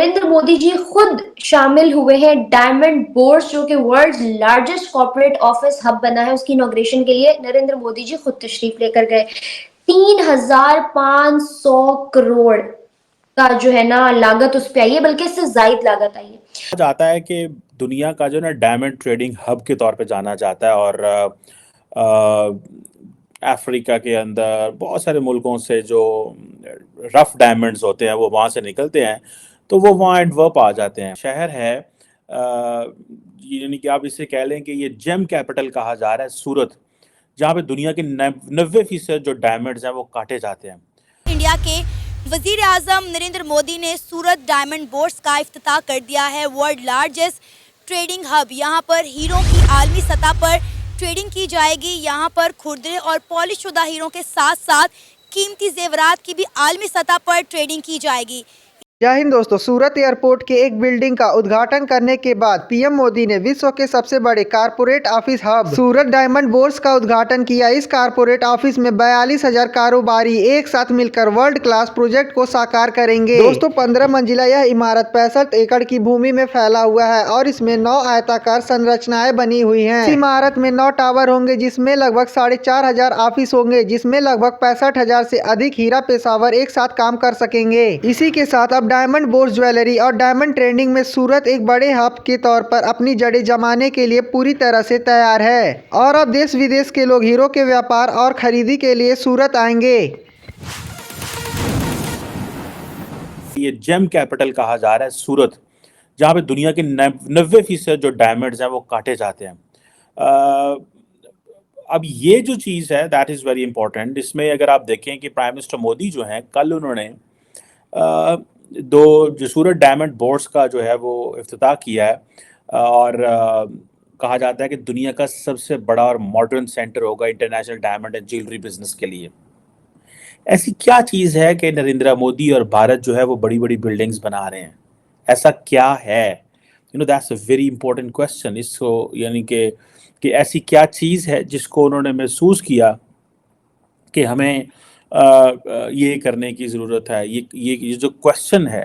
नरेंद्र मोदी जी खुद शामिल हुए हैं डायमंड बोर्स, जो कि world largest corporate office hub बना है, उसकी इनॉग्रेशन के लिए नरेंद्र मोदी जी खुद तशरीफ लेकर गए। 3,500 करोड़ का जो है ना लागत उस पे आई है, बल्कि इससे जायद लागत आई है। जाता है कि दुनिया का जो ना डायमंड ट्रेडिंग हब के तौर पे जाना जाता है और अफ्रीका के अंदर बहुत सारे मुल्कों से जो रफ डायमंड्स होते हैं वो वहाँ से निकलते हैं, तो वो वहाँ एंटवर्प आ जाते हैं। शहर है यानी कि आप इसे कह लें कि ये जेम कैपिटल कहा जा रहा है सूरत, जहाँ पे दुनिया के 90% जो डायमंड्स हैं वो काटे जाते हैं। इंडिया के वजीर आजम नरेंद्र मोदी ने सूरत डायमंड बोर्स का इफ्तिताह कर दिया है। वर्ल्ड लार्जेस्ट ट्रेडिंग हब, यहाँ पर हीरों की आलमी सतह पर ट्रेडिंग की जाएगी। यहाँ पर खुरदरे और पॉलिश शुदा हीरों के साथ साथ कीमती जेवरात की भी आलमी सतह पर ट्रेडिंग की जाएगी। जय हिंद दोस्तों, सूरत एयरपोर्ट के एक बिल्डिंग का उद्घाटन करने के बाद पीएम मोदी ने विश्व के सबसे बड़े कारपोरेट ऑफिस हब सूरत डायमंड बोर्स का उद्घाटन किया। इस कारपोरेट ऑफिस में 42,000 कारोबारी एक साथ मिलकर वर्ल्ड क्लास प्रोजेक्ट को साकार करेंगे। दोस्तों, 15 मंजिला यह इमारत 65 एकड़ की भूमि में फैला हुआ है और इसमें 9 आयताकार संरचनाएं बनी हुई है। इस इमारत में 9 टावर होंगे, जिसमें लगभग 4,500 ऑफिस होंगे, जिसमें लगभग 65,000 से अधिक हीरा पेशावर एक साथ काम कर सकेंगे। इसी के साथ अब डायमंड बोर्स ज्वेलरी और डायमंड ट्रेडिंग में सूरत एक बड़े हब के तौर पर अपनी जड़ें जमाने के लिए पूरी तरह से तैयार है और अब देश विदेश के लोग हीरो के व्यापार और खरीदी के लिए सूरत आएंगे। ये जेम कैपिटल कहा जा रहा है सूरत, जहाँ पे दुनिया के 90% जो डायमंड्स हैं वो काटे जाते हैं। अब ये जो चीज़ है दैट इज़ वेरी इंपॉर्टेंट। इसमें अगर आप देखें कि प्राइम मिनिस्टर मोदी जो हैं, कल उन्होंने दो जो सूरत डायमंड बोर्ड्स का जो है वो इफ्तिताह किया है और कहा जाता है कि दुनिया का सबसे बड़ा और मॉडर्न सेंटर होगा international diamond and jewellery business के लिए। ऐसी क्या चीज़ है कि नरेंद्र मोदी और भारत जो है वो बड़ी बड़ी बिल्डिंग्स बना रहे हैं? ऐसा क्या है? That's a very important question. इसको यानी कि ऐसी क्या चीज़ है जिसको उन्होंने महसूस किया कि हमें ये करने की ज़रूरत है। ये जो क्वेश्चन है,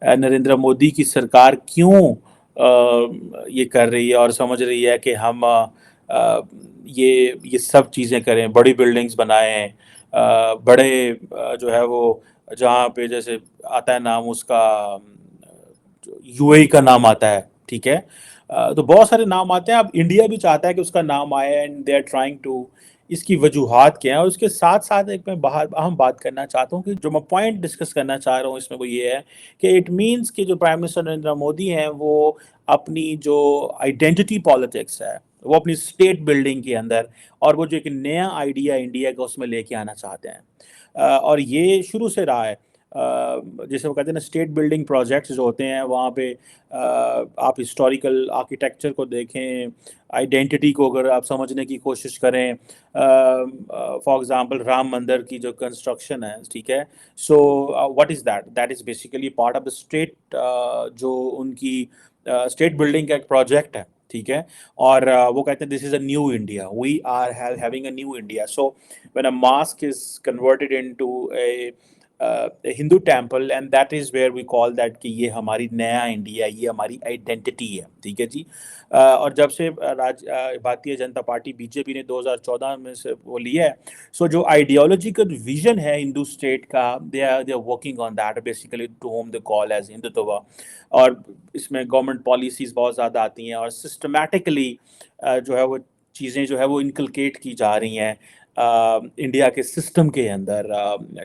नरेंद्र मोदी की सरकार क्यों ये कर रही है और समझ रही है कि हम ये सब चीज़ें करें, बड़ी बिल्डिंग्स बनाएं, बड़े जो है वो जहाँ पे जैसे आता है नाम उसका यूएई का नाम आता है, ठीक है। तो बहुत सारे नाम आते हैं। अब इंडिया भी चाहता है कि उसका नाम आए and they are trying to. इसकी वजूहात क्या है और उसके साथ साथ एक मैं बाहर अहम बात करना चाहता हूँ कि जो मैं पॉइंट डिस्कस करना चाह रहा हूँ इसमें वो ये है कि इट मीन्स कि जो प्राइम मिनिस्टर नरेंद्र मोदी हैं वो अपनी जो आइडेंटिटी पॉलिटिक्स है वो अपनी स्टेट बिल्डिंग के अंदर और वो जो एक नया आइडिया इंडिया का उसमें लेके आना चाहते हैं। और ये शुरू से रहा है। जैसे वो कहते हैं ना, स्टेट बिल्डिंग प्रोजेक्ट्स जो होते हैं वहाँ पे आप हिस्टोरिकल आर्किटेक्चर को देखें, आइडेंटिटी को अगर आप समझने की कोशिश करें। फॉर एग्जांपल राम मंदिर की जो कंस्ट्रक्शन है, ठीक है। So what is that? That is basically part of the state, जो उनकी स्टेट बिल्डिंग का एक प्रोजेक्ट है, ठीक है। और वो कहते हैं this is a new India, we are having a new India. So when a mosque is converted into a Hindu temple and that is where we call that कि ये हमारी नया इंडिया, ये हमारी आइडेंटिटी है, ठीक है जी। और जब से भारतीय जनता पार्टी बीजेपी ने 2014 में से वो लिया है, सो जो आइडियोलॉजिकल विजन है हिंदू स्टेट का, they are working on that basically to home the call as Hindutva. और इसमें गवर्नमेंट पॉलिसीज़ बहुत ज़्यादा आती हैं और सिस्टमैटिकली जो है वो चीज़ें जो है वो इनकलकेट की जा रही हैं इंडिया के सिस्टम के अंदर।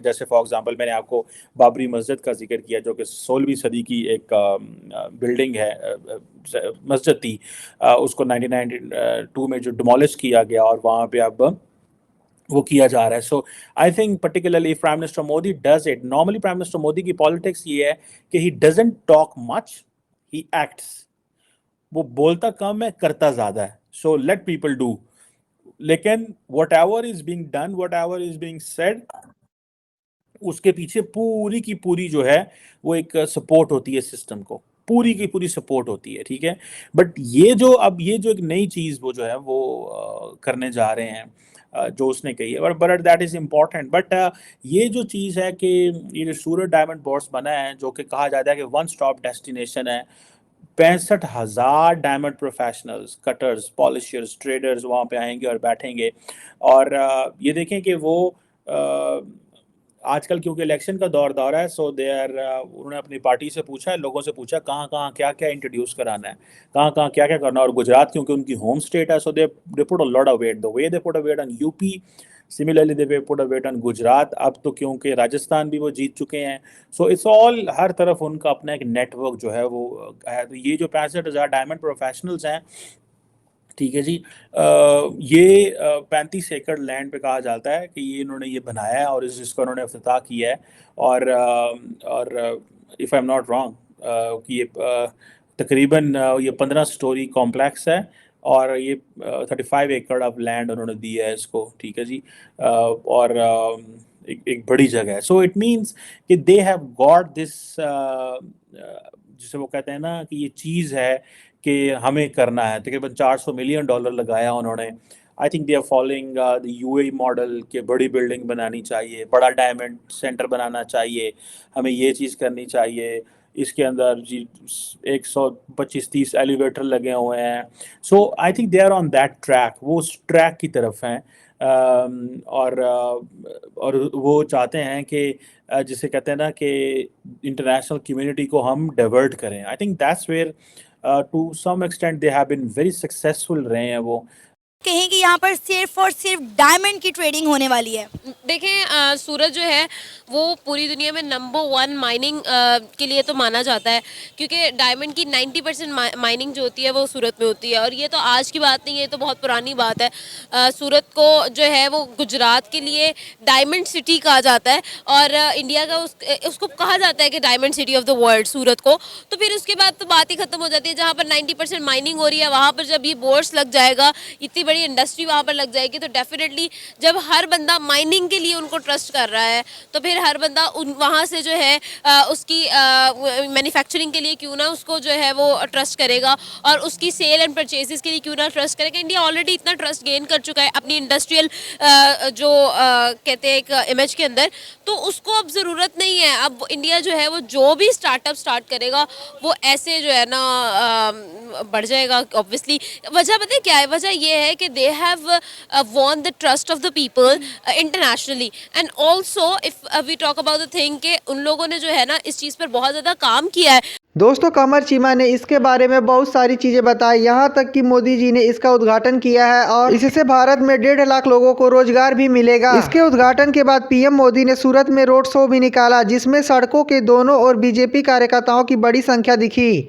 जैसे फॉर एग्जांपल मैंने आपको बाबरी मस्जिद का जिक्र किया, जो कि 16वीं सदी की एक बिल्डिंग है, मस्जिद थी। उसको 1992 में जो डिमोलिश किया गया और वहाँ पे अब वो किया जा रहा है। So I think particularly prime minister Modi does it. Normally prime minister Modi की पॉलिटिक्स ये है कि he doesn't talk much, he acts. वो बोलता कम है, करता ज़्यादा है। So let people do. लेकिन whatever is being done, whatever is being said, उसके पीछे पूरी की पूरी जो है वो एक सपोर्ट होती है सिस्टम को। पूरी की पूरी सपोर्ट होती है, ठीक है। बट ये जो एक नई चीज़ वो जो है वो करने जा रहे हैं, जो उसने कही है, but that is important. But ये जो चीज़ है कि ये जो सूरत डायमंड बोर्स बना है, जो कि कहा जाता है कि वन स्टॉप डेस्टिनेशन है, 65,000 डायमंड प्रोफेशनल्स, कटर्स, पॉलिशर्स, ट्रेडर्स वहाँ पे आएंगे और बैठेंगे। और ये देखें कि वो आजकल क्योंकि इलेक्शन का दौर है, सो दे आर उन्होंने अपनी पार्टी से पूछा है, लोगों से पूछा कहाँ कहाँ क्या क्या इंट्रोड्यूस कराना है, कहाँ कहाँ क्या क्या करना है। और गुजरात क्योंकि उनकी होम स्टेट है, so they put a lot of weight, the way they put a weight on UP, similarly they put a weight on Gujarat. अब तो क्योंकि राजस्थान भी वो जीत चुके हैं, सो इट्स ऑल हर तरफ उनका अपना एक नेटवर्क जो है वो है। तो ये जो 65,000 डायमंड प्रोफेशनल्स हैं, ठीक है जी, ये 35 एकड़ लैंड पे कहा जाता है कि ये इन्होंने ये बनाया है और इसका उन्होंने इफ्तिताह किया है। और if I am not wrong कि ये तकरीबन ये 15 स्टोरी कॉम्प्लेक्स है और ये 35 एकड़ ऑफ लैंड उन्होंने दिया है इसको, ठीक है जी। और एक बड़ी जगह है। सो इट मीन्स कि दे हैव गॉट दिस, जिसे वो कहते हैं ना कि ये चीज़ है कि हमें करना है। तकरीबन $400 मिलियन लगाया उन्होंने। I think they are following the UAE model के बड़ी बिल्डिंग बनानी चाहिए, बड़ा डायमंड सेंटर बनाना चाहिए, हमें ये चीज़ करनी चाहिए। इसके अंदर जी 125-30 एलिवेटर लगे हुए हैं। So I think they are on that track, वो उस ट्रैक की तरफ हैं। और वो चाहते हैं कि जिसे कहते हैं ना कि इंटरनेशनल कम्युनिटी को हम डाइवर्ट करें। I think that's where to some extent they have been very successful रहे हैं वो। कहें कि यहाँ पर सिर्फ और सिर्फ डायमंड की ट्रेडिंग होने वाली है। देखें सूरत जो है वो पूरी दुनिया में नंबर 1 माइनिंग के लिए तो माना जाता है, क्योंकि डायमंड की 90% माइनिंग जो होती है वो सूरत में होती है। और ये तो आज की बात नहीं है, ये तो बहुत पुरानी बात है। सूरत को जो है वो गुजरात के लिए डायमंड सिटी कहा जाता है, और इंडिया का उसको कहा जाता है कि diamond city of the world Surat को। तो फिर उसके बाद तो बात ही खत्म हो जाती है। जहाँ पर 90% माइनिंग हो रही है, वहाँ पर जब ये बोर्ड्स लग जाएगा, इतनी बड़ी इंडस्ट्री वहाँ पर लग जाएगी, तो डेफिनेटली जब हर बंदा माइनिंग के लिए उनको ट्रस्ट कर रहा है, तो फिर हर बंदा वहाँ से जो है उसकी मैन्युफैक्चरिंग के लिए क्यों ना उसको जो है वो ट्रस्ट करेगा, और उसकी सेल एंड परचेजेस के लिए क्यों ना ट्रस्ट करेगा। इंडिया ऑलरेडी इतना ट्रस्ट गेन कर चुका है अपनी इंडस्ट्रियल जो कहते हैं एक इमेज के अंदर, तो उसको अब ज़रूरत नहीं है। अब इंडिया जो है वो जो भी स्टार्टअप स्टार्ट करेगा वो ऐसे जो है ना बढ़ जाएगा। ऑब्वियसली वजह पता है क्या है? वजह ये है कि they have won the trust of the people internationally, and also if we talk about the thing कि उन लोगों ने जो है ना इस चीज़ पर बहुत ज़्यादा काम किया है। दोस्तों, कमर चीमा ने इसके बारे में बहुत सारी चीजें बताई, यहाँ तक कि मोदी जी ने इसका उद्घाटन किया है और इससे भारत में 1.5 लाख लोगों को रोजगार भी मिलेगा। इसके उद्घाटन के बाद पीएम मोदी ने सूरत में रोड शो भी निकाला, जिसमें सड़कों के दोनों ओर बीजेपी कार्यकर्ताओं की बड़ी संख्या दिखी।